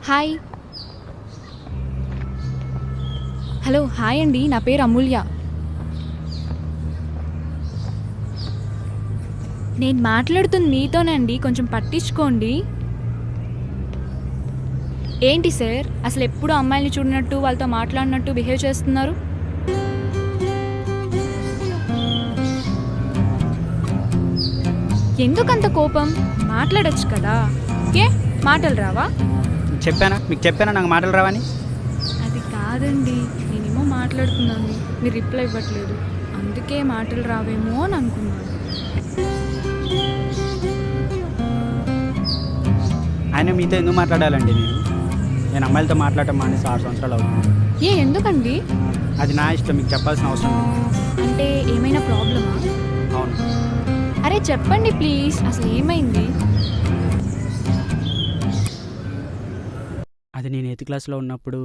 Hi. Hello hi అండి, నా పేరు అమూల్య. నేను మాట్లాడుతుంది మీతోనండి, కొంచెం పట్టించుకోండి. ఏంటి సార్, అసలు ఎప్పుడు అమ్మాయిని చూడనట్టు వాళ్ళతో మాట్లాడినట్టు బిహేవ్ చేస్తున్నారు? ఎందుకంత కోపం? మాట్లాడొచ్చు కదా. ఏ మాటలు రావా? మీకు చెప్పానా నాకు మాటలు రావని? అది కాదండి, నేనేమో మాట్లాడుతున్నాను, మీరు రిప్లై ఇవ్వట్లేదు, అందుకే మాటలు రావేమో అని అనుకున్నాను. ఆయన మీతో ఎందుకు మాట్లాడాలండి? నేను అమ్మాయిలతో మాట్లాడటం మానేసి 6 సంవత్సరాలు అవుతుంది. ఎందుకండి? అది నా ఇష్టం, మీకు చెప్పాల్సిన అవసరం లేదు. అంటే ఏమైనా ప్రాబ్లమా? అవును. అరే చెప్పండి ప్లీజ్, అసలు ఏమైంది? అది నేను 8th క్లాస్లో ఉన్నప్పుడు